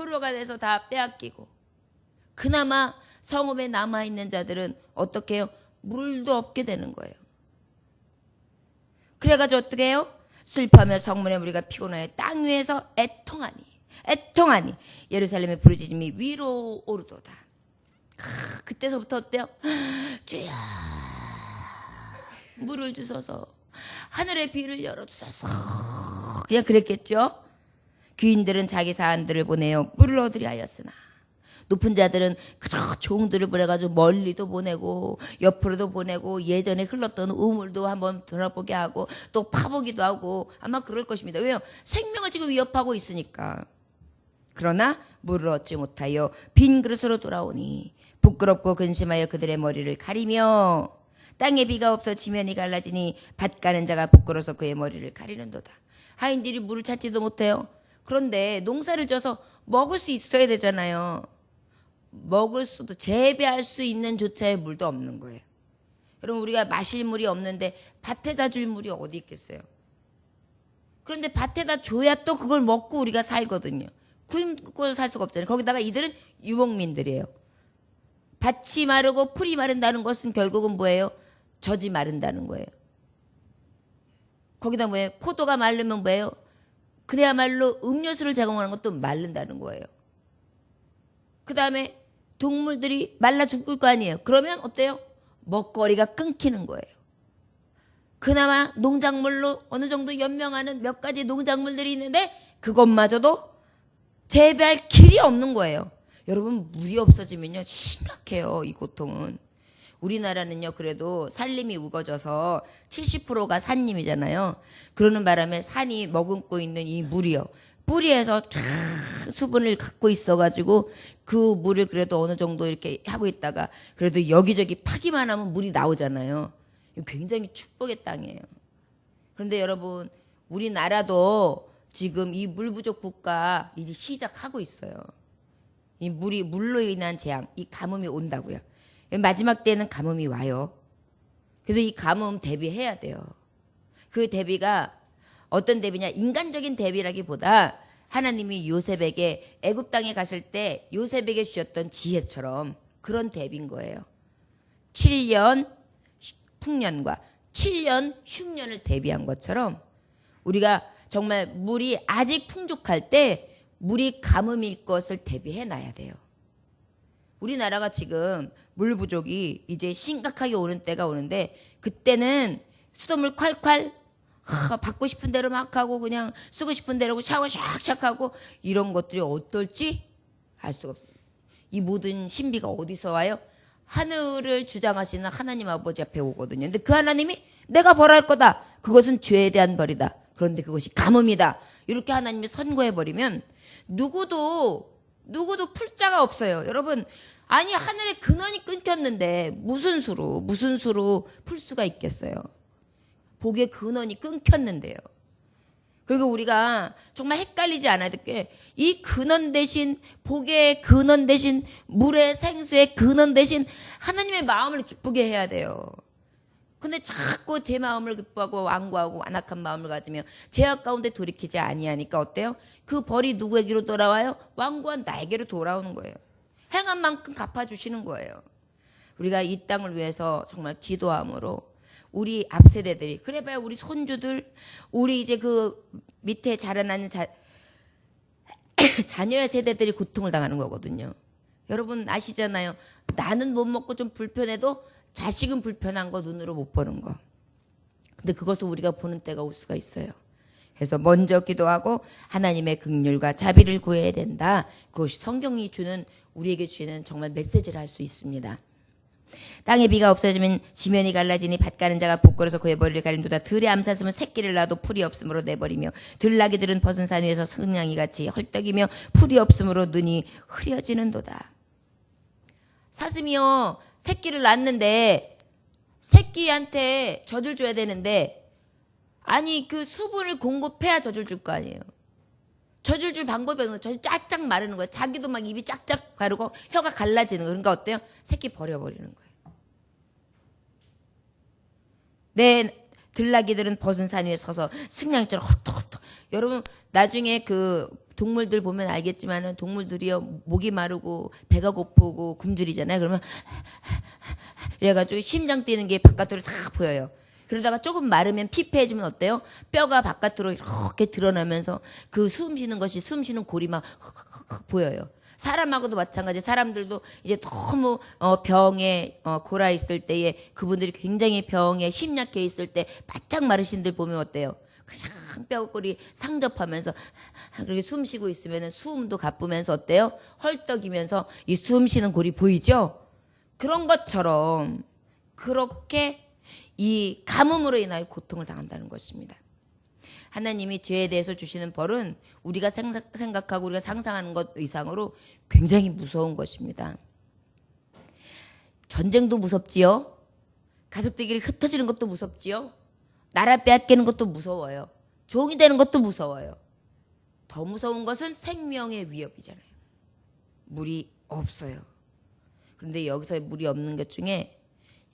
포로가 돼서 다 빼앗기고, 그나마 성읍에 남아있는 자들은 어떻게 해요? 물도 없게 되는 거예요. 그래가지고 어떻게 해요? 슬퍼하며 성문에 무리가 피곤하여 땅 위에서 애통하니 예루살렘의 부르짖음이 위로 오르도다. 그때서부터 어때요? 주여 물을 주소서, 하늘의 비를 열어주소서, 그냥 그랬겠죠. 귀인들은 자기 사안들을 보내어 물을 얻으려 하였으나 높은 자들은 그저 종들을 보내가지고 멀리도 보내고 옆으로도 보내고 예전에 흘렀던 우물도 한번 돌아보게 하고 또 파보기도 하고 아마 그럴 것입니다. 왜요? 생명을 지금 위협하고 있으니까. 그러나 물을 얻지 못하여 빈 그릇으로 돌아오니 부끄럽고 근심하여 그들의 머리를 가리며, 땅에 비가 없어 지면이 갈라지니 밭 가는 자가 부끄러워서 그의 머리를 가리는도다. 하인들이 물을 찾지도 못해요. 그런데 농사를 져서 먹을 수 있어야 되잖아요. 먹을 수도, 재배할 수 있는 조차의 물도 없는 거예요. 여러분, 우리가 마실 물이 없는데 밭에다 줄 물이 어디 있겠어요? 그런데 밭에다 줘야 또 그걸 먹고 우리가 살거든요. 굶고 살 수가 없잖아요. 거기다가 이들은 유목민들이에요. 밭이 마르고 풀이 마른다는 것은 결국은 뭐예요? 젖이 마른다는 거예요. 거기다 뭐예요? 포도가 마르면 뭐예요? 그야말로 음료수를 제공하는 것도 마른다는 거예요. 그 다음에 동물들이 말라 죽을 거 아니에요. 그러면 어때요? 먹거리가 끊기는 거예요. 그나마 농작물로 어느 정도 연명하는 몇 가지 농작물들이 있는데 그것마저도 재배할 길이 없는 거예요. 여러분, 물이 없어지면요 심각해요. 이 고통은. 우리나라는요 그래도 산림이 우거져서 70%가 산림이잖아요. 그러는 바람에 산이 머금고 있는 이 물이요, 뿌리에서 쫙 수분을 갖고 있어가지고 그 물을 그래도 어느 정도 이렇게 하고 있다가 그래도 여기저기 파기만 하면 물이 나오잖아요. 굉장히 축복의 땅이에요. 그런데 여러분, 우리나라도 지금 이 물 부족 국가 이제 시작하고 있어요. 이 물로 인한 재앙, 이 가뭄이 온다고요. 마지막 때는 가뭄이 와요. 그래서 이 가뭄 대비해야 돼요. 그 대비가 어떤 대비냐? 인간적인 대비라기보다 하나님이 요셉에게 애굽 땅에 갔을 때 요셉에게 주셨던 지혜처럼 그런 대비인 거예요. 7년 풍년과 7년 흉년을 대비한 것처럼 우리가 정말 물이 아직 풍족할 때 물이 가뭄일 것을 대비해 놔야 돼요. 우리나라가 지금 물 부족이 이제 심각하게 오는 때가 오는데, 그때는 수돗물 콸콸 받고 싶은 대로 막 하고 그냥 쓰고 싶은 대로 샤워 샥샥 하고 이런 것들이 어떨지 알 수가 없어요. 이 모든 신비가 어디서 와요? 하늘을 주장하시는 하나님 아버지 앞에 오거든요. 근데 그 하나님이 내가 벌할 거다, 그것은 죄에 대한 벌이다, 그런데 그것이 가뭄이다, 이렇게 하나님이 선고해버리면 누구도 풀자가 없어요. 여러분, 아니 하늘의 근원이 끊겼는데 무슨 수로 풀 수가 있겠어요? 복의 근원이 끊겼는데요. 그리고 우리가 정말 헷갈리지 않아야 될 게, 이 근원 대신, 복의 근원 대신, 물의 생수의 근원 대신 하나님의 마음을 기쁘게 해야 돼요. 근데 자꾸 제 마음을 기뻐하고 완고하고 완악한 마음을 가지며 죄악 가운데 돌이키지 아니하니까 어때요? 그 벌이 누구에게로 돌아와요? 완고한 나에게로 돌아오는 거예요. 행한 만큼 갚아주시는 거예요. 우리가 이 땅을 위해서 정말 기도함으로 우리 앞세대들이, 그래봐야 우리 손주들, 우리 이제 그 밑에 자라나는 자녀의 세대들이 고통을 당하는 거거든요. 여러분 아시잖아요. 나는 못 먹고 좀 불편해도 자식은 불편한 거 눈으로 못 보는 거. 근데 그것을 우리가 보는 때가 올 수가 있어요. 그래서 먼저 기도하고 하나님의 긍휼과 자비를 구해야 된다. 그것이 성경이 주는, 우리에게 주는 정말 메시지를 할 수 있습니다. 땅에 비가 없어지면 지면이 갈라지니 밭 가는 자가 부끄러워서 그의 머리를 가린도다. 들의 암사슴은 새끼를 낳아도 풀이 없으므로 내버리며 들나귀들은 벗은 산 위에서 승냥이같이 헐떡이며 풀이 없으므로 눈이 흐려지는도다. 사슴이요, 새끼를 낳는데 새끼한테 젖을 줘야 되는데, 아니 그 수분을 공급해야 젖을 줄 거 아니에요. 젖을 줄 방법이 없는 거예요. 젖이 쫙쫙 마르는 거예요. 자기도 막 입이 쫙쫙 가르고 혀가 갈라지는 거예요. 그러니까 어때요? 새끼 버려버리는 거예요. 내 들나귀들은 벗은 산 위에 서서 승냥이처럼 헛떡헛떡 여러분 나중에 그 동물들 보면 알겠지만은 동물들이요 목이 마르고 배가 고프고 굶주리잖아요. 그러면 이래가지고 심장 뛰는 게 바깥으로 다 보여요. 그러다가 조금 마르면 피폐해지면 어때요? 뼈가 바깥으로 이렇게 드러나면서 그 숨 쉬는 것이 숨 쉬는 골이 막 보여요. 사람하고도 마찬가지. 사람들도 이제 너무 병에 골아 있을 때에 그분들이 굉장히 병에 심약해 있을 때 바짝 마르신 들 보면 어때요? 그냥 뼈골이 상접하면서 그렇게 숨 쉬고 있으면 숨도 가쁘면서 어때요? 헐떡이면서 이 숨 쉬는 골이 보이죠? 그런 것처럼 그렇게 이 가뭄으로 인하여 고통을 당한다는 것입니다. 하나님이 죄에 대해서 주시는 벌은 우리가 생각하고 우리가 상상하는 것 이상으로 굉장히 무서운 것입니다. 전쟁도 무섭지요. 가족들끼리 흩어지는 것도 무섭지요. 나라 빼앗기는 것도 무서워요. 종이 되는 것도 무서워요. 더 무서운 것은 생명의 위협이잖아요. 물이 없어요. 그런데 여기서 물이 없는 것 중에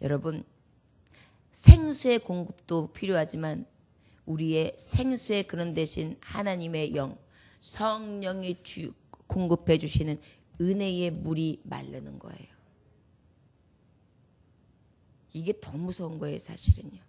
여러분 생수의 공급도 필요하지만 우리의 생수의 그런 대신 하나님의 영 성령이 공급해 주시는 은혜의 물이 마르는 거예요. 이게 더 무서운 거예요, 사실은요.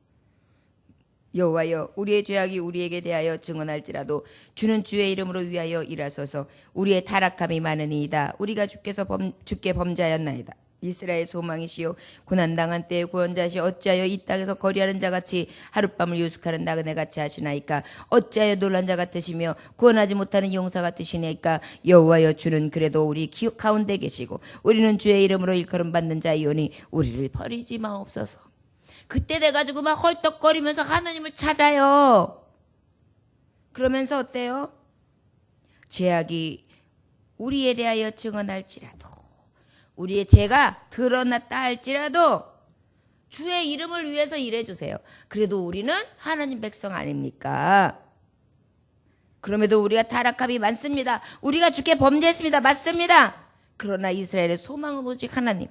여호와여, 우리의 죄악이 우리에게 대하여 증언할지라도 주는 주의 이름으로 위하여 일하소서. 우리의 타락함이 많으니이다. 우리가 주께 범죄하였나이다. 이스라엘 소망이시요 고난당한 때의 구원자시 어찌하여 이 땅에서 거리하는 자같이 하룻밤을 유숙하는 나그네같이 하시나이까. 어찌하여 놀란 자 같으시며 구원하지 못하는 용사 같으시나이까. 여호와여, 주는 그래도 우리 가운데 계시고 우리는 주의 이름으로 일컬음 받는 자이오니 우리를 버리지 마옵소서. 그때 돼가지고 막 헐떡거리면서 하나님을 찾아요. 그러면서 어때요? 죄악이 우리에 대하여 증언할지라도 우리의 죄가 드러났다 할지라도 주의 이름을 위해서 일해주세요. 그래도 우리는 하나님 백성 아닙니까? 그럼에도 우리가 타락함이 많습니다. 우리가 주께 범죄했습니다. 맞습니다. 그러나 이스라엘의 소망은 오직 하나님.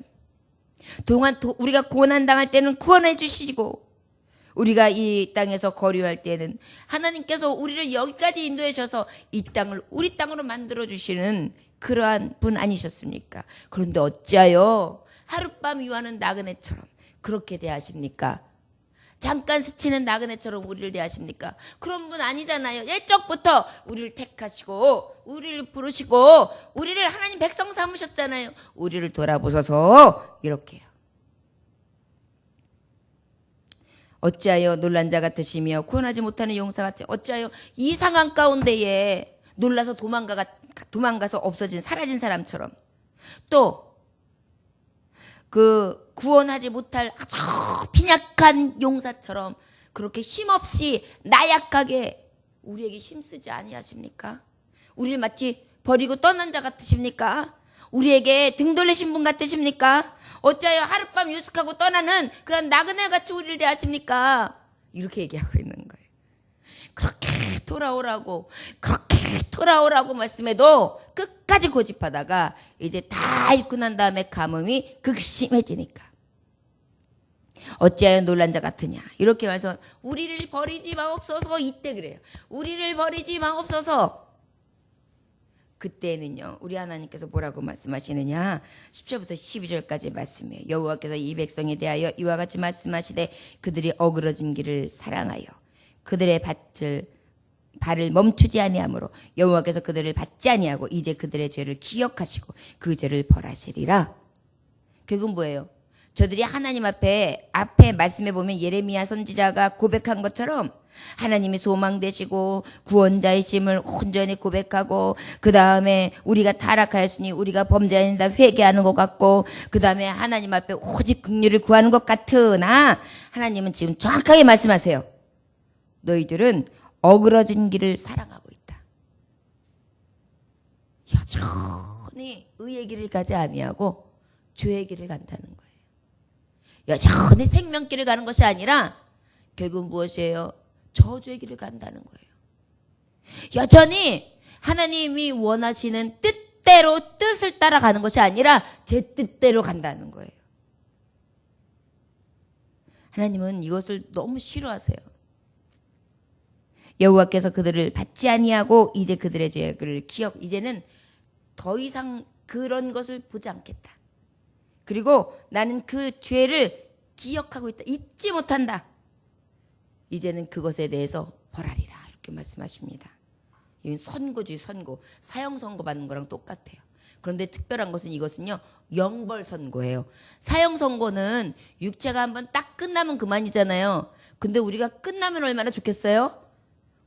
우리가 고난당할 때는 구원해 주시고 우리가 이 땅에서 거류할 때는 하나님께서 우리를 여기까지 인도해 주셔서 이 땅을 우리 땅으로 만들어 주시는 그러한 분 아니셨습니까? 그런데 어찌하여 하룻밤 유하는 나그네처럼 그렇게 대하십니까? 잠깐 스치는 나그네처럼 우리를 대하십니까? 그런 분 아니잖아요. 옛적부터 우리를 택하시고 우리를 부르시고 우리를 하나님 백성 삼으셨잖아요. 우리를 돌아보셔서 이렇게요. 어찌하여 놀란 자 같으시며 구원하지 못하는 용사 같으 어찌하여 이 상황 가운데에 놀라서 도망가서 없어진 사라진 사람처럼 또 그 구원하지 못할 아주 빈약한 용사처럼 그렇게 힘없이 나약하게 우리에게 힘쓰지 아니하십니까? 우리를 마치 버리고 떠난 자 같으십니까? 우리에게 등 돌리신 분 같으십니까? 어찌하여 하룻밤 유숙하고 떠나는 그런 나그네같이 우리를 대하십니까? 이렇게 얘기하고 있는 거예요. 그렇게 돌아오라고 말씀해도 끝까지 고집하다가 이제 다 읽고 난 다음에 가뭄이 극심해지니까 어찌하여 놀란 자 같으냐 이렇게 말해서 우리를 버리지 마옵소서. 이때 그래요. 우리를 버리지 마옵소서. 그때는요 우리 하나님께서 뭐라고 말씀하시느냐 10절부터 12절까지 말씀이에요. 여호와께서 이 백성에 대하여 이와 같이 말씀하시되 그들이 어그러진 길을 사랑하여 그들의 발을 멈추지 아니하므로 여호와께서 그들을 받지 아니하고 이제 그들의 죄를 기억하시고 그 죄를 벌하시리라. 결국은 뭐예요? 저들이 하나님 앞에 말씀해 보면 예레미야 선지자가 고백한 것처럼 하나님이 소망되시고 구원자이심을 온전히 고백하고 그 다음에 우리가 타락하였으니 우리가 범죄하였다 회개하는 것 같고 그 다음에 하나님 앞에 오직 긍휼을 구하는 것 같으나 하나님은 지금 정확하게 말씀하세요. 너희들은 어그러진 길을 사랑하고 있다. 여전히 의의 길을 가지 아니하고 죄의 길을 간다는 거예요. 여전히 생명길을 가는 것이 아니라 결국 무엇이에요? 저주의 길을 간다는 거예요. 여전히 하나님이 원하시는 뜻대로 뜻을 따라가는 것이 아니라 제 뜻대로 간다는 거예요. 하나님은 이것을 너무 싫어하세요. 여호와께서 그들을 받지 아니하고 이제 그들의 죄를 이제는 더 이상 그런 것을 보지 않겠다. 그리고 나는 그 죄를 기억하고 있다. 잊지 못한다. 이제는 그것에 대해서 벌하리라. 이렇게 말씀하십니다. 이건 선고지 선고. 사형 선고 받는 거랑 똑같아요. 그런데 특별한 것은 이것은요. 영벌 선고예요. 사형 선고는 육체가 한번 딱 끝나면 그만이잖아요. 근데 우리가 끝나면 얼마나 좋겠어요?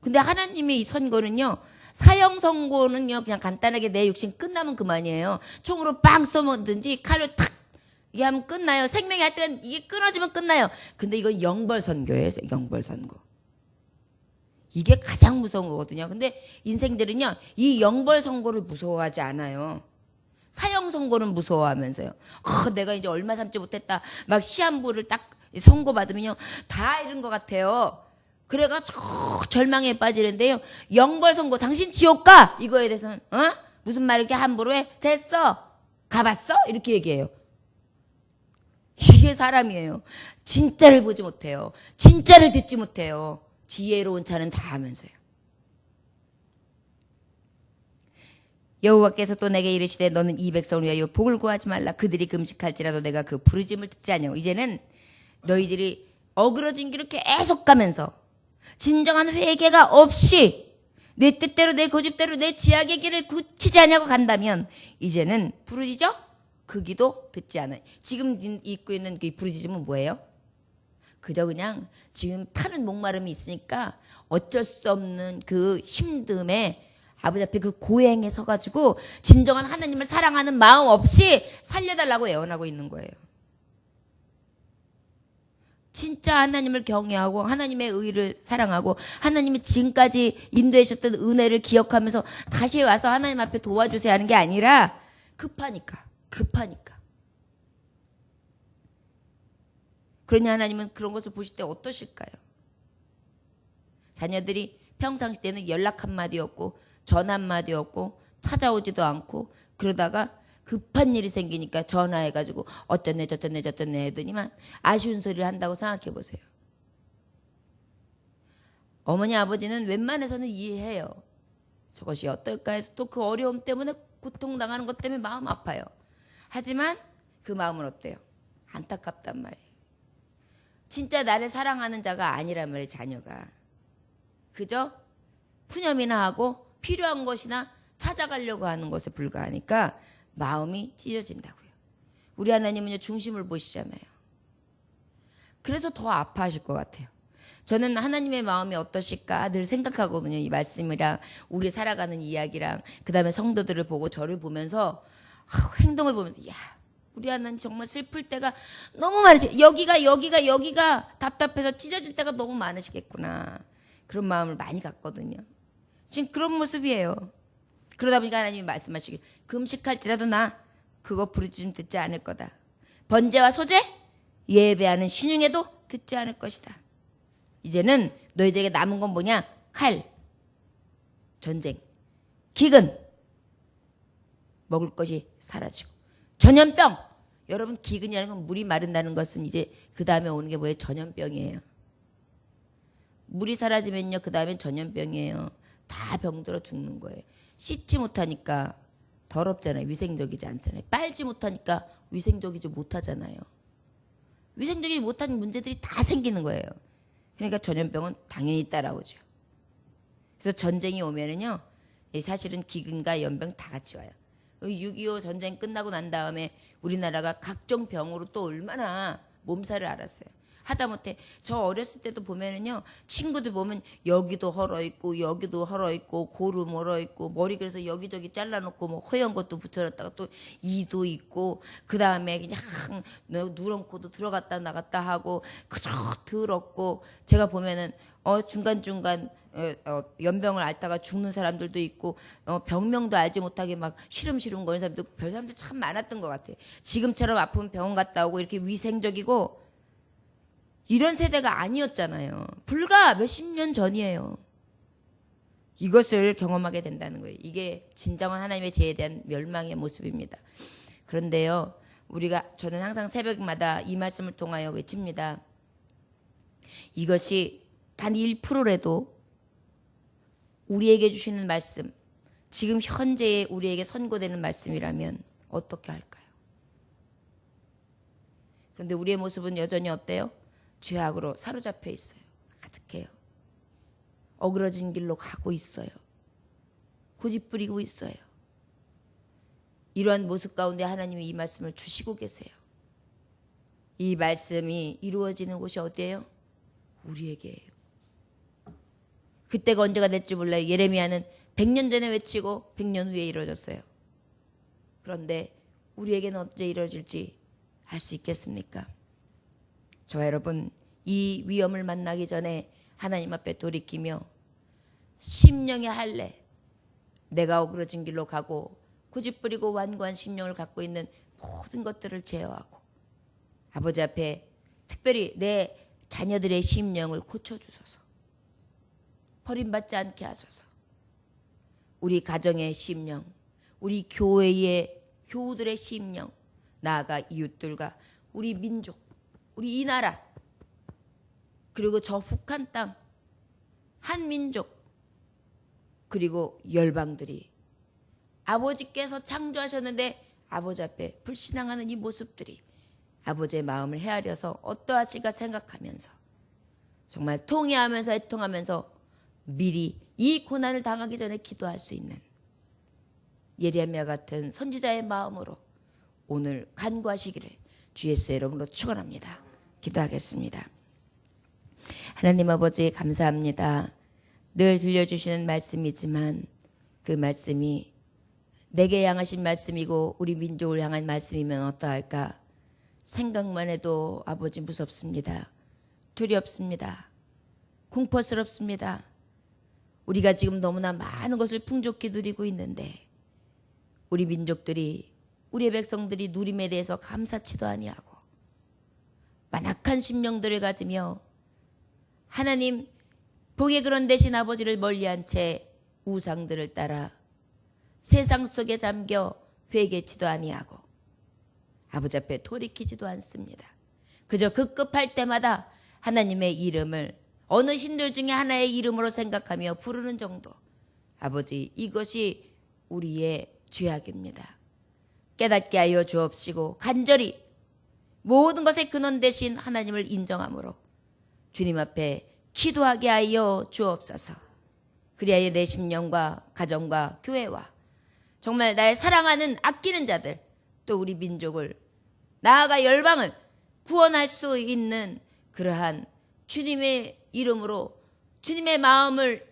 근데 하나님의 이 선고는요. 사형 선고는요. 그냥 간단하게 내 육신 끝나면 그만이에요. 총으로 빵 쏘든지 칼로 탁 이게 하면 끝나요. 생명이 할 때는 이게 끊어지면 끝나요. 근데 이건 영벌 선고예요. 영벌 선고. 이게 가장 무서운 거거든요. 근데 인생들은요. 이 영벌 선고를 무서워하지 않아요. 사형 선고는 무서워하면서요. 내가 이제 얼마 삼지 못했다. 막 시한부를 딱 선고받으면요. 다 잃은 것 같아요. 그래가지고 절망에 빠지는데요. 영벌 선고 당신 지옥 가. 이거에 대해서는 무슨 말 이렇게 함부로 해. 됐어. 가봤어? 이렇게 얘기해요. 이게 사람이에요. 진짜를 보지 못해요. 진짜를 듣지 못해요. 지혜로운 자는 다 하면서요. 여호와께서 또 내게 이르시되 너는 이 백성을 위하여 복을 구하지 말라. 그들이 금식할지라도 내가 그 부르짐을 듣지 아니하고. 이제는 너희들이 어그러진 길을 계속 가면서 진정한 회개가 없이 내 뜻대로 내 고집대로 내 지악의 길을 굳히지 아니하고 간다면 이제는 부르짖어? 그 기도 듣지 않아요. 지금 입고 있는 그 부르짖음은 뭐예요? 그저 그냥 지금 타는 목마름이 있으니까 어쩔 수 없는 그 힘듦에 아버지 앞에 그 고행에 서가지고 진정한 하나님을 사랑하는 마음 없이 살려달라고 애원하고 있는 거예요. 진짜 하나님을 경외하고 하나님의 의를 사랑하고 하나님이 지금까지 인도해 주셨던 은혜를 기억하면서 다시 와서 하나님 앞에 도와주세요 하는 게 아니라 급하니까. 그러니 하나님은 그런 것을 보실 때 어떠실까요? 자녀들이 평상시 때는 연락 한마디 없고 전화 한마디 없고 찾아오지도 않고 그러다가 급한 일이 생기니까 전화해가지고 어쩌네 저쩌네 하더니만 아쉬운 소리를 한다고 생각해 보세요. 어머니 아버지는 웬만해서는 이해해요. 저것이 어떨까 해서 또 그 어려움 때문에 고통당하는 것 때문에 마음 아파요. 하지만 그 마음은 어때요? 안타깝단 말이에요. 진짜 나를 사랑하는 자가 아니란 말이에요. 자녀가. 그저 푸념이나 하고 필요한 것이나 찾아가려고 하는 것에 불과하니까 마음이 찢어진다고요. 우리 하나님은요 중심을 보시잖아요. 그래서 더 아파하실 것 같아요. 저는 하나님의 마음이 어떠실까 늘 생각하거든요. 이 말씀이랑 우리 살아가는 이야기랑 그 다음에 성도들을 보고 저를 보면서 행동을 보면서 야 우리 하나님 정말 슬플 때가 너무 많으시 여기가 답답해서 찢어질 때가 너무 많으시겠구나. 그런 마음을 많이 갖거든요. 지금 그런 모습이에요. 그러다 보니까 하나님이 말씀하시길 금식할지라도 나 그거 부르짖음 듣지 않을 거다. 번제와 소제 예배하는 신용에도 듣지 않을 것이다. 이제는 너희들에게 남은 건 뭐냐? 칼, 전쟁, 기근, 먹을 것이 사라지고 전염병. 여러분 기근이라는 건 물이 마른다는 것은 이제 그 다음에 오는 게 뭐예요? 전염병이에요. 물이 사라지면요 그 다음엔 전염병이에요. 다 병들어 죽는 거예요. 씻지 못하니까 더럽잖아요. 위생적이지 않잖아요. 빨지 못하니까 위생적이지 못하잖아요. 위생적이지 못한 문제들이 다 생기는 거예요. 그러니까 전염병은 당연히 따라오죠. 그래서 전쟁이 오면은요 사실은 기근과 연병 다 같이 와요. 6.25 전쟁 끝나고 난 다음에 우리나라가 각종 병으로 또 얼마나 몸살을 앓았어요. 하다못해 저 어렸을 때도 보면은요 친구들 보면 여기도 헐어있고 여기도 헐어있고 고름 헐어있고 머리 그래서 여기저기 잘라놓고 뭐 허연 것도 붙여놨다가 또 이도 있고 그 다음에 그냥 누런 코도 들어갔다 나갔다 하고 그저 더럽고 제가 보면은 중간중간 연병을 앓다가 죽는 사람들도 있고 병명도 알지 못하게 막 시름시름 거리는 사람도 별 사람들 참 많았던 것 같아요. 지금처럼 아프면 병원 갔다 오고 이렇게 위생적이고 이런 세대가 아니었잖아요. 불과 몇십 년 전이에요. 이것을 경험하게 된다는 거예요. 이게 진정한 하나님의 죄에 대한 멸망의 모습입니다. 그런데요, 저는 항상 새벽마다 이 말씀을 통하여 외칩니다. 이것이 단 1%라도 우리에게 주시는 말씀, 지금 현재에 우리에게 선고되는 말씀이라면 어떻게 할까요? 그런데 우리의 모습은 여전히 어때요? 죄악으로 사로잡혀 있어요. 가득해요. 어그러진 길로 가고 있어요. 고집부리고 있어요. 이러한 모습 가운데 하나님이 이 말씀을 주시고 계세요. 이 말씀이 이루어지는 곳이 어디예요? 우리에게예요. 그때가 언제가 될지 몰라요. 예레미야는 100년 전에 외치고 100년 후에 이루어졌어요. 그런데 우리에게는 언제 이루어질지 알 수 있겠습니까? 저와 여러분, 이 위험을 만나기 전에 하나님 앞에 돌이키며 심령의 할례, 내가 어그러진 길로 가고 고집부리고 완고한 심령을 갖고 있는 모든 것들을 제어하고 아버지 앞에 특별히 내 자녀들의 심령을 고쳐주소서. 버림받지 않게 하소서. 우리 가정의 심령, 우리 교회의 교우들의 심령, 나아가 이웃들과 우리 민족, 우리 이 나라, 그리고 저 북한 땅, 한민족, 그리고 열방들이 아버지께서 창조하셨는데 아버지 앞에 불신앙하는 이 모습들이 아버지의 마음을 헤아려서 어떠하실까 생각하면서 정말 통회하면서 애통하면서 미리 이 고난을 당하기 전에 기도할 수 있는 예레미야 같은 선지자의 마음으로 오늘 간구하시기를 주 예수의 이름으로 축원합니다. 기도하겠습니다. 하나님 아버지 감사합니다. 늘 들려주시는 말씀이지만 그 말씀이 내게 향하신 말씀이고 우리 민족을 향한 말씀이면 어떠할까? 생각만 해도 아버지 무섭습니다. 두렵습니다. 공포스럽습니다. 우리가 지금 너무나 많은 것을 풍족히 누리고 있는데 우리 민족들이, 우리의 백성들이 누림에 대해서 감사치도 아니하고 완악한 심령들을 가지며 하나님 복의 그런 대신 아버지를 멀리한 채 우상들을 따라 세상 속에 잠겨 회개치도 아니하고 아버지 앞에 돌이키지도 않습니다. 그저 급급할 때마다 하나님의 이름을 어느 신들 중에 하나의 이름으로 생각하며 부르는 정도. 아버지, 이것이 우리의 죄악입니다. 깨닫게 하여 주옵시고 간절히 모든 것의 근원 되신 하나님을 인정함으로 주님 앞에 기도하게 하여 주옵소서. 그리하여 내 심령과 가정과 교회와 정말 나의 사랑하는 아끼는 자들, 또 우리 민족을 나아가 열방을 구원할 수 있는 그러한 주님의 이름으로 주님의 마음을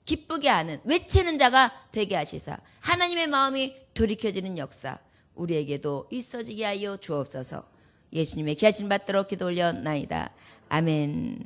기쁘게 하는 외치는 자가 되게 하시사 하나님의 마음이 돌이켜지는 역사 우리에게도 있어지게 하여 주옵소서. 예수님의 귀하신 받들어 기도 올려나이다. 아멘.